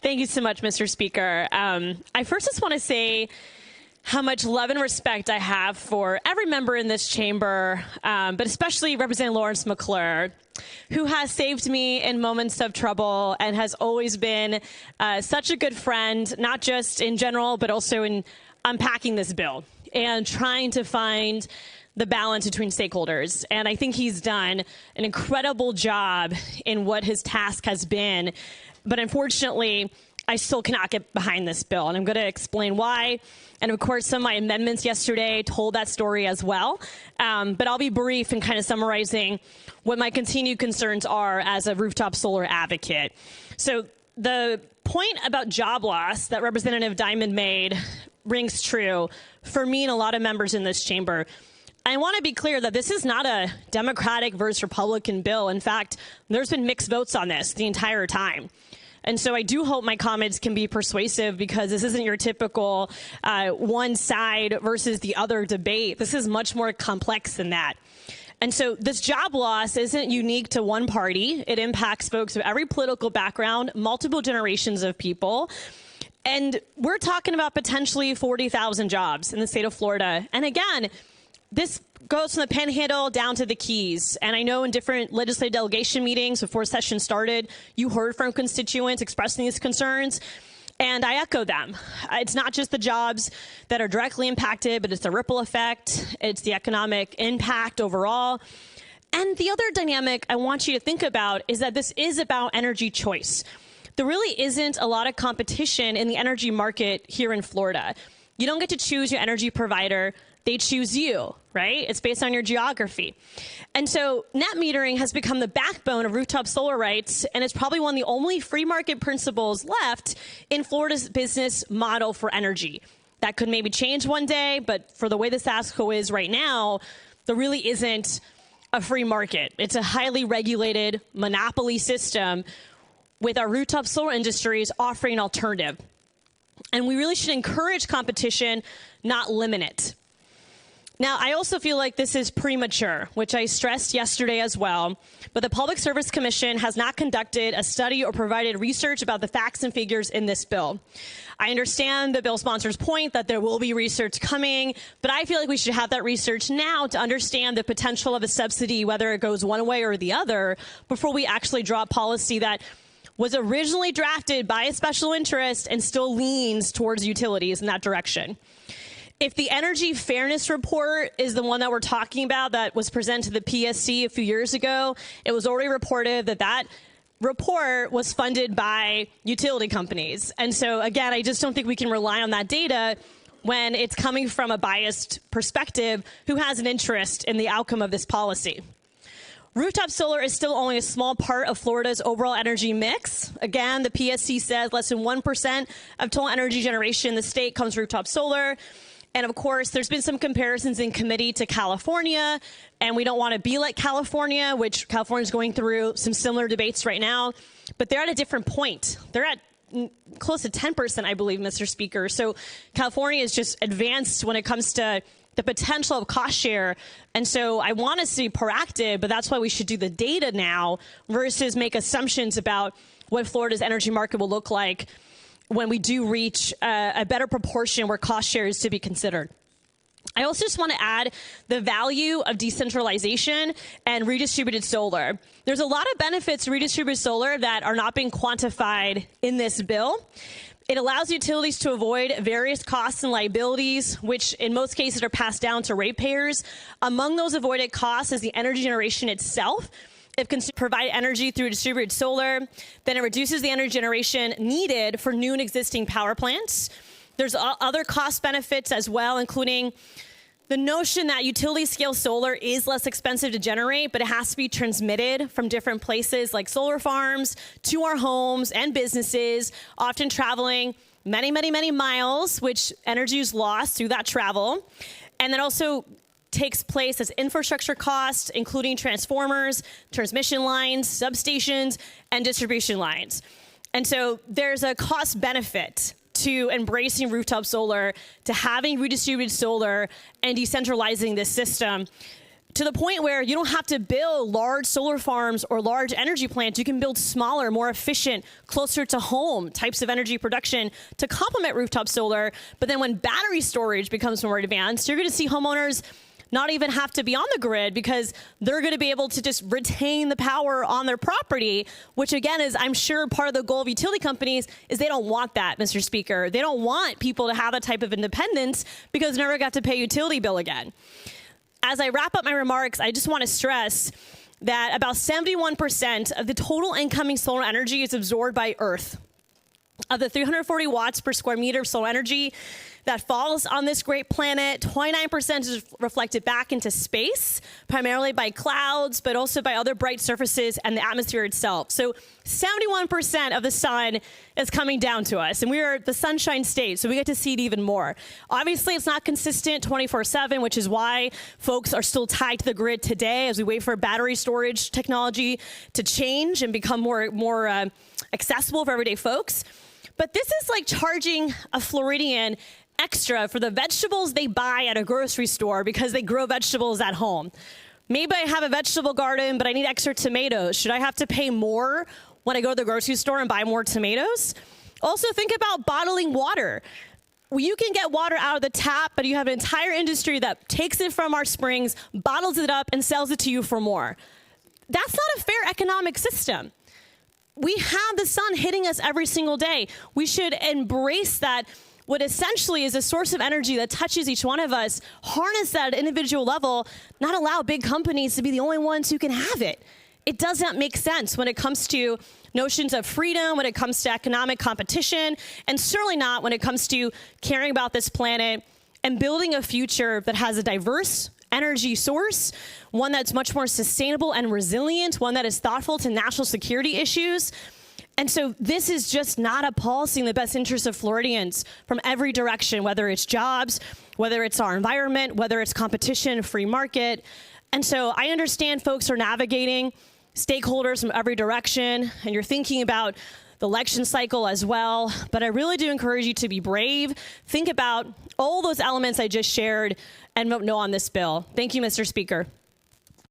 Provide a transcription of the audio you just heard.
Thank you so much, Mr. Speaker. I first just want to say how much love and respect I have for every member in this chamber, but especially Representative Lawrence McClure, who has saved me in moments of trouble and has always been such a good friend, not just in general, but also in unpacking this bill and trying to find the balance between stakeholders. And I think he's done an incredible job in what his task has been. But unfortunately, I still cannot get behind this bill, and I'm going to explain why. And of course, some of my amendments yesterday told that story as well. But I'll be brief in kind of summarizing what my continued concerns are as a rooftop solar advocate. So the point about job loss that Representative Diamond made rings true for me and a lot of members in this chamber. I want to be clear that this is not a Democratic versus Republican bill. In fact, there's been mixed votes on this the entire time. And so I do hope my comments can be persuasive, because this isn't your typical one side versus the other debate. This is much more complex than that. And so this job loss isn't unique to one party. It impacts folks of every political background, multiple generations of people. And we're talking about potentially 40,000 jobs in the state of Florida. And again, this goes from the Panhandle down to the Keys. And I know in different legislative delegation meetings before session started, you heard from constituents expressing these concerns. And I echo them. It's not just the jobs that are directly impacted, but it's the ripple effect. It's the economic impact overall. And the other dynamic I want you to think about is that this is about energy choice. There really isn't a lot of competition in the energy market here in Florida. You don't get to choose your energy provider. They choose you, right? It's based on your geography. And so net metering has become the backbone of rooftop solar rights, and it's probably one of the only free market principles left in Florida's business model for energy. That could maybe change one day, but for the way the status quo is right now, there really isn't a free market. It's a highly regulated monopoly system with our rooftop solar industries offering an alternative. And we really should encourage competition, not limit it. Now, I also feel like this is premature, which I stressed yesterday as well, but the Public Service Commission has not conducted a study or provided research about the facts and figures in this bill. I understand the bill sponsor's point that there will be research coming, but I feel like we should have that research now to understand the potential of a subsidy, whether it goes one way or the other, before we actually draw a policy that was originally drafted by a special interest and still leans towards utilities in that direction. If the Energy Fairness Report is the one that we're talking about that was presented to the PSC a few years ago, it was already reported that that report was funded by utility companies. And so, again, I just don't think we can rely on that data when it's coming from a biased perspective who has an interest in the outcome of this policy. Rooftop solar is still only a small part of Florida's overall energy mix. Again, the PSC says less than 1% of total energy generation in the state comes from rooftop solar. And of course, there's been some comparisons in committee to California, and we don't want to be like California, which California is going through some similar debates right now, but they're at a different point. They're at close to 10%, I believe, Mr. Speaker. So California is just advanced when it comes to the potential of cost share. And so I want us to be proactive, but that's why we should do the data now versus make assumptions about what Florida's energy market will look like when we do reach a better proportion where cost share is to be considered. I also just want to add the value of decentralization and redistributed solar. There's a lot of benefits to redistributed solar that are not being quantified in this bill. It allows utilities to avoid various costs and liabilities, which in most cases are passed down to ratepayers. Among those avoided costs is the energy generation itself. If consumers provide energy through distributed solar, then it reduces the energy generation needed for new and existing power plants. There's other cost benefits as well, including the notion that utility scale solar is less expensive to generate, but it has to be transmitted from different places like solar farms to our homes and businesses, often traveling many, many, many miles, which energy is lost through that travel. And then also takes place as infrastructure costs, including transformers, transmission lines, substations, and distribution lines. And so there's a cost benefit to embracing rooftop solar, to having redistributed solar, and decentralizing this system to the point where you don't have to build large solar farms or large energy plants. You can build smaller, more efficient, closer to home types of energy production to complement rooftop solar. But then when battery storage becomes more advanced, you're going to see homeowners not even have to be on the grid because they're going to be able to just retain the power on their property, which again is, I'm sure, part of the goal of utility companies is they don't want that, Mr. Speaker. They don't want people to have that type of independence because they never got to pay a utility bill again. As I wrap up my remarks, I just want to stress that about 71% of the total incoming solar energy is absorbed by Earth. Of the 340 watts per square meter of solar energy that falls on this great planet, 29% is reflected back into space, primarily by clouds, but also by other bright surfaces and the atmosphere itself. So 71% of the sun is coming down to us, and we are the sunshine state, so we get to see it even more. Obviously, it's not consistent 24/7, which is why folks are still tied to the grid today as we wait for battery storage technology to change and become more accessible for everyday folks. But this is like charging a Floridian extra for the vegetables they buy at a grocery store because they grow vegetables at home. Maybe I have a vegetable garden, but I need extra tomatoes. Should I have to pay more when I go to the grocery store and buy more tomatoes? Also, think about bottling water. You can get water out of the tap, but you have an entire industry that takes it from our springs, bottles it up, and sells it to you for more. That's not a fair economic system. We have the sun hitting us every single day. We should embrace that, what essentially is a source of energy that touches each one of us, harness that at an individual level, not allow big companies to be the only ones who can have it. It does not make sense when it comes to notions of freedom, when it comes to economic competition, and certainly not when it comes to caring about this planet and building a future that has a diverse energy source, one that's much more sustainable and resilient, one that is thoughtful to national security issues. And so this is just not a policy in the best interest of Floridians from every direction, whether it's jobs, whether it's our environment, whether it's competition, free market. And so I understand folks are navigating stakeholders from every direction, and you're thinking about the election cycle as well. But I really do encourage you to be brave. Think about all those elements I just shared and vote no on this bill. Thank you, Mr. Speaker.